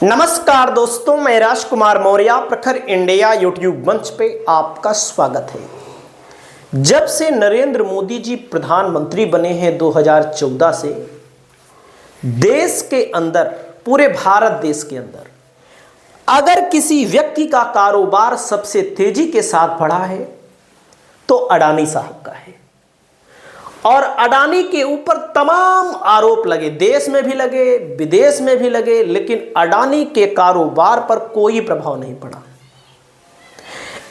नमस्कार दोस्तों, मैं राजकुमार मौर्य प्रखर इंडिया यूट्यूब मंच पे आपका स्वागत है। जब से नरेंद्र मोदी जी प्रधानमंत्री बने हैं 2014 से देश के अंदर, पूरे भारत देश के अंदर अगर किसी व्यक्ति का कारोबार सबसे तेजी के साथ बढ़ा है तो अडानी साहब का है। और अडानी के ऊपर तमाम आरोप लगे, देश में भी लगे, विदेश में भी लगे, लेकिन अडानी के कारोबार पर कोई प्रभाव नहीं पड़ा।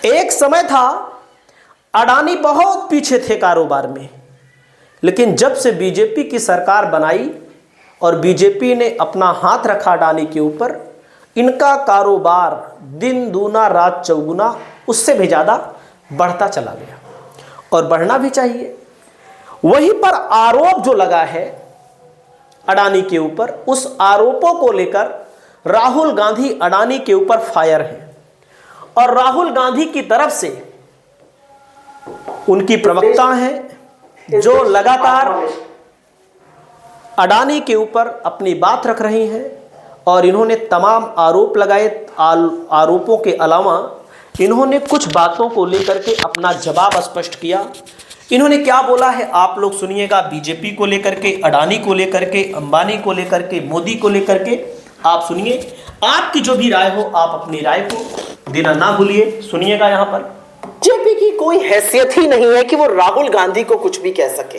एक समय था अडानी बहुत पीछे थे कारोबार में, लेकिन जब से बीजेपी की सरकार बनाई और बीजेपी ने अपना हाथ रखा अडानी के ऊपर, इनका कारोबार दिन दूना रात चौगुना, उससे भी ज़्यादा बढ़ता चला गया और बढ़ना भी चाहिए। वहीं पर आरोप जो लगा है अडानी के ऊपर, उस आरोपों को लेकर राहुल गांधी अडानी के ऊपर फायर हैं और राहुल गांधी की तरफ से उनकी प्रवक्ता हैं जो लगातार अडानी के ऊपर अपनी बात रख रही हैं और इन्होंने तमाम आरोप लगाए। आरोपों के अलावा इन्होंने कुछ बातों को लेकर के अपना जवाब स्पष्ट किया। इन्होंने क्या बोला है आप लोग सुनिएगा। बीजेपी को लेकर के, अडानी को लेकर के, अंबानी को लेकर के, मोदी को लेकर के आप सुनिए। आपकी जो भी राय हो आप अपनी राय को देना ना भूलिए। सुनिएगा। यहाँ पर बीजेपी की कोई हैसियत ही नहीं है कि वो राहुल गांधी को कुछ भी कह सके।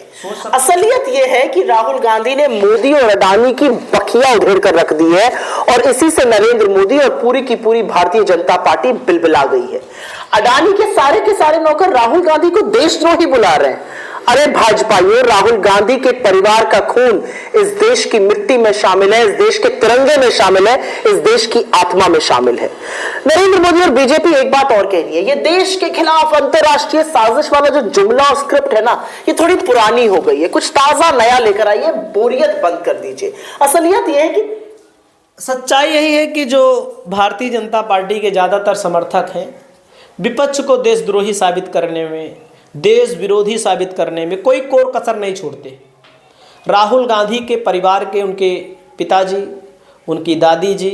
असलियत ये है कि राहुल गांधी ने मोदी और अडानी की बखिया उधेड़ कर रख दी है और इसी से नरेंद्र मोदी और पूरी की पूरी भारतीय जनता पार्टी बिलबिला गई है। अडानी के सारे नौकर राहुल गांधी को देशद्रोही बुला रहे हैं। अरे भाजपाइयों, राहुल गांधी के परिवार का खून इस देश की मिट्टी में शामिल है, इस देश के तिरंगे में शामिल है, इस देश की आत्मा में शामिल है। नरेंद्र मोदी और बीजेपी एक बात और कह रही है, ये देश के खिलाफ अंतरराष्ट्रीय साजिश वाला जो जुमला और स्क्रिप्ट है ना, ये थोड़ी पुरानी हो गई है। कुछ ताजा नया लेकर आइए, बोरियत बंद कर दीजिए। असलियत यह है कि सच्चाई यही है कि जो भारतीय जनता पार्टी के ज़्यादातर समर्थक हैं, विपक्ष को देशद्रोही साबित करने में, देश विरोधी साबित करने में कोई कोर कसर नहीं छोड़ते। राहुल गांधी के परिवार के, उनके पिताजी, उनकी दादी जी,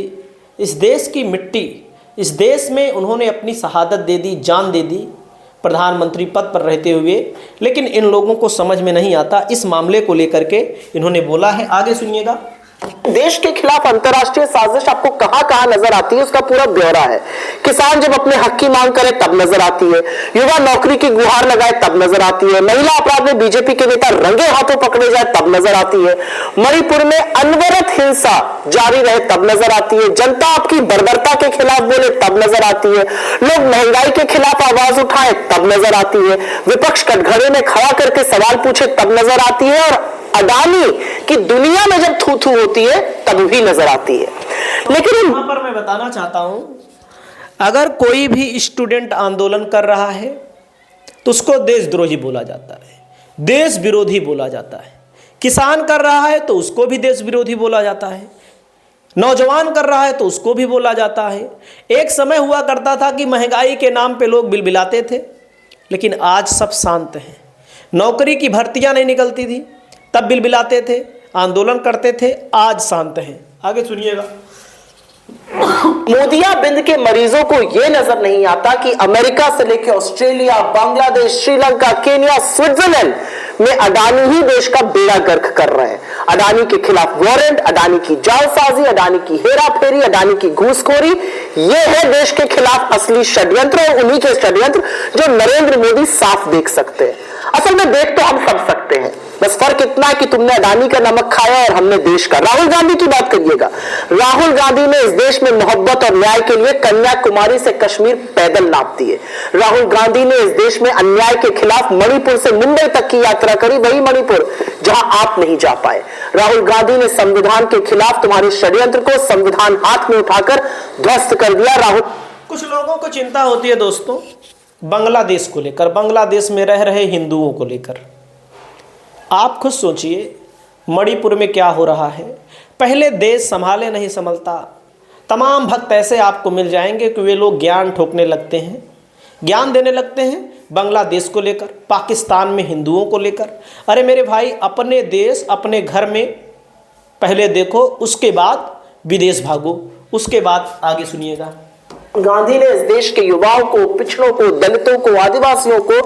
इस देश की मिट्टी, इस देश में उन्होंने अपनी शहादत दे दी, जान दे दी प्रधानमंत्री पद पर रहते हुए, लेकिन इन लोगों को समझ में नहीं आता। इस मामले को लेकर के इन्होंने बोला है। आगे सुनिएगा। देश के खिलाफ अंतरराष्ट्रीय साजिश आपको कहां नजर आती है, उसका पूरा ब्यौरा है। किसान जब अपने हक की मांग करे तब नजर आती है, युवा नौकरी की गुहार लगाए तब नजर आती है, महिला अपराध में बीजेपी के नेता रंगे हाथों पकड़े जाए तब नजर आती है, मणिपुर में अनवरत हिंसा जारी रहे तब नजर आती है, जनता आपकी बर्बरता के खिलाफ बोले तब नजर आती है, लोग महंगाई के खिलाफ आवाज उठाए तब नजर आती है, विपक्ष कटघरे में खड़ा करके सवाल पूछे तब नजर आती है, और अडानी की दुनिया में जब थू थू होती है तब भी नजर आती है। लेकिन यहाँ पर मैं बताना चाहता हूं, अगर कोई भी स्टूडेंट आंदोलन कर रहा है तो उसको देशद्रोही बोला जाता है, देश विरोधी बोला जाता है। किसान कर रहा है तो उसको भी देश विरोधी बोला जाता है, नौजवान कर रहा है तो उसको भी बोला जाता है। एक समय हुआ करता था कि महंगाई के नाम पे लोग बिलबिलाते थे, लेकिन आज सब शांत हैं। नौकरी की भर्तियां नहीं निकलती थी तब बिलबिलाते थे, आंदोलन करते थे, आज शांत हैं। आगे सुनिएगा। मोतियाबिंद के मरीजों को यह नजर नहीं आता कि अमेरिका से लेकर Australia, Bangladesh, Sri Lanka, Kenya, Switzerland में अडानी ही देश का बेड़ा गर्क कर रहे हैं। अडानी के खिलाफ वारंट, अडानी की जालसाजी, अडानी की हेराफेरी, अडानी की घूसखोरी, यह है देश के खिलाफ असली षड्यंत्र, और उन्हीं के षड्यंत्र जो नरेंद्र मोदी साफ देख सकते हैं। असल में देख तो हम सब सकते हैं, बस फर्क इतना है कि तुमने अडानी का नमक खाया और हमने देश का। राहुल गांधी की बात करिएगा। राहुल गांधी ने इस देश में मोहब्बत और न्याय के लिए कन्याकुमारी से कश्मीर पैदल नाप दिए। राहुल गांधी ने इस देश में अन्याय के खिलाफ मणिपुर से मुंबई तक की यात्रा करी, वही मणिपुर जहां आप नहीं जा पाए। राहुल गांधी ने संविधान के खिलाफ तुम्हारे षड्यंत्र को संविधान हाथ में उठाकर ध्वस्त कर दिया। राहुल, कुछ लोगों को चिंता होती है दोस्तों बांग्लादेश को लेकर, बांग्लादेश में रह रहे हिंदुओं को लेकर। आप खुद सोचिए मणिपुर में क्या हो रहा है। पहले देश संभाले नहीं संभलता। तमाम भक्त ऐसे आपको मिल जाएंगे कि वे लोग ज्ञान ठोकने लगते हैं, ज्ञान देने लगते हैं बांग्लादेश को लेकर, पाकिस्तान में हिंदुओं को लेकर। अरे मेरे भाई, अपने देश अपने घर में पहले देखो, उसके बाद विदेश भागो। उसके बाद आगे सुनिएगा। गांधी ने इस देश के युवाओं को, पिछड़ों को, दलितों को, आदिवासियों को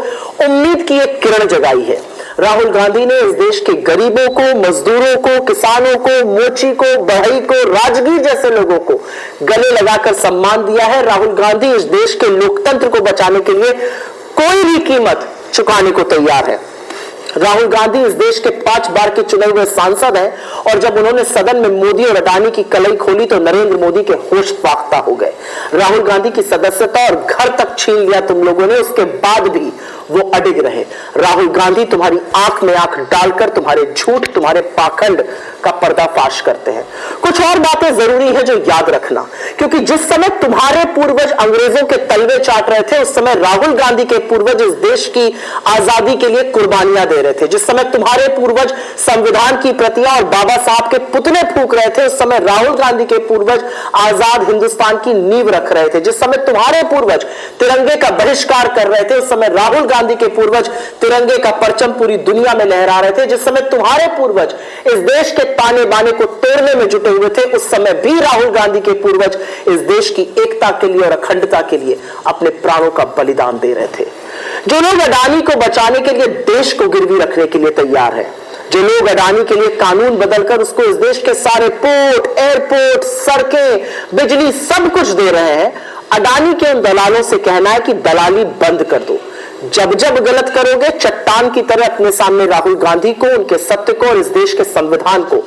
उम्मीद की एक किरण जगाई है। राहुल गांधी ने इस देश के गरीबों को, मजदूरों को, किसानों को, मोची को, बढ़ई को, राजगीर जैसे लोगों को गले लगाकर सम्मान दिया है। राहुल गांधी इस देश के लोकतंत्र को बचाने के लिए कोई भी कीमत चुकाने को तैयार है। राहुल गांधी इस देश के 5 बार के चुने हुए सांसद हैं और जब उन्होंने सदन में मोदी और अडानी की कलई खोली तो नरेंद्र मोदी के होश फाख्ता हो गए। राहुल गांधी की सदस्यता और घर तक छीन लिया तुम लोगों ने, उसके बाद भी वो अडिग रहे। राहुल गांधी तुम्हारी आंख में आंख डालकर तुम्हारे झूठ, तुम्हारे पाखंड का पर्दाफाश करते हैं। कुछ और बातें जरूरी है जो याद रखना, क्योंकि जिस समय तुम्हारे पूर्वज अंग्रेजों के तलवे चाट रहे थे उस समय राहुल गांधी के पूर्वज इस देश की आजादी के लिए कुर्बानियां दे रहे थे। जिस समय तुम्हारे पूर्वज संविधान की प्रतियां और बाबा साहब के पुतले फूंक रहे थे उस समय राहुल गांधी के पूर्वज आजाद हिंदुस्तान की नींव रख रहे थे। जिस समय तुम्हारे पूर्वज तिरंगे का बहिष्कार कर रहे थे उस समय राहुल गांधी के पूर्वज तिरंगे का परचम पूरी दुनिया में लहरा रहे थे। जिस समय तुम्हारे पूर्वज इस देश के ताने बाने को तोड़ने में जुटे हुए थे उस समय भी राहुल गांधी के पूर्वज इस देश की एकता के लिए और अखंडता के लिए अपने प्राणों का बलिदान दे रहे थे। जो लोग अडानी को बचाने के लिए देश को गिरवी रखने के लिए तैयार है, जो लोग अडानी के लिए कानून बदलकर उसको इस देश के सारे पोर्ट, एयरपोर्ट, सड़कें, बिजली सब कुछ दे रहे हैं, अडानी के उन दलालों से कहना है कि दलाली बंद कर दो। जब जब गलत करोगे चट्टान की तरह अपने सामने राहुल गांधी को, उनके सत्य को और इस देश के संविधान को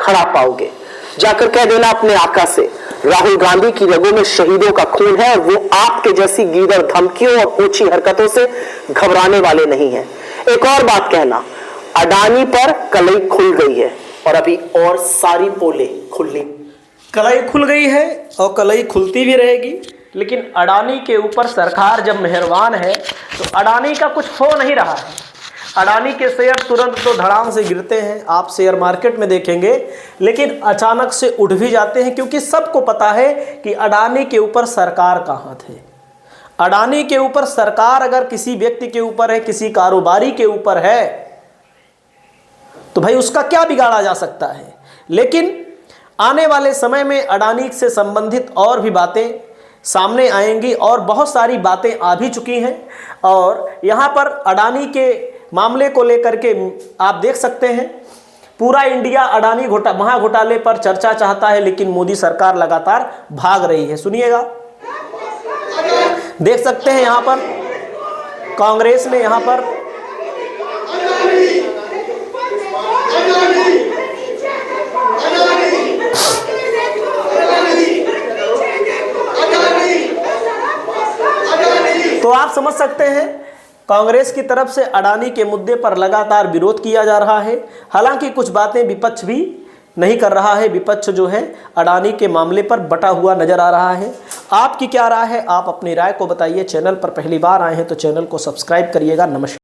खड़ा पाओगे। जाकर कह देना अपने आका से, राहुल गांधी की रगों में शहीदों का खून है और वो आपके जैसी गीदड़ धमकियों और ऊंची हरकतों से घबराने वाले नहीं हैं। एक और बात कहना, अडानी पर कलई खुल गई है और अभी और सारी पोलें खुलनी। कलई खुल गई है और कलई खुलती भी रहेगी, लेकिन अडानी के ऊपर सरकार जब मेहरबान है तो अडानी का कुछ हो नहीं रहा है। अडानी के शेयर तुरंत तो धड़ाम से गिरते हैं, आप शेयर मार्केट में देखेंगे, लेकिन अचानक से उठ भी जाते हैं, क्योंकि सबको पता है कि अडानी के ऊपर सरकार का हाथ है। अडानी के ऊपर सरकार अगर किसी व्यक्ति के ऊपर है, किसी कारोबारी के ऊपर है, तो भाई उसका क्या बिगाड़ा जा सकता है। लेकिन आने वाले समय में अडानी से संबंधित और भी बातें सामने आएंगी और बहुत सारी बातें आ भी चुकी हैं। और यहाँ पर अडानी के मामले को लेकर के आप देख सकते हैं, पूरा इंडिया अडानी महाघोटाले पर चर्चा चाहता है, लेकिन मोदी सरकार लगातार भाग रही है। सुनिएगा, देख सकते हैं यहाँ पर कांग्रेस ने यहाँ पर तो आप समझ सकते हैं कांग्रेस की तरफ से अडानी के मुद्दे पर लगातार विरोध किया जा रहा है। हालांकि कुछ बातें विपक्ष भी नहीं कर रहा है, विपक्ष जो है अडानी के मामले पर बटा हुआ नजर आ रहा है। आपकी क्या राय है, आप अपनी राय को बताइए। चैनल पर पहली बार आए हैं तो चैनल को सब्सक्राइब करिएगा। नमस्कार।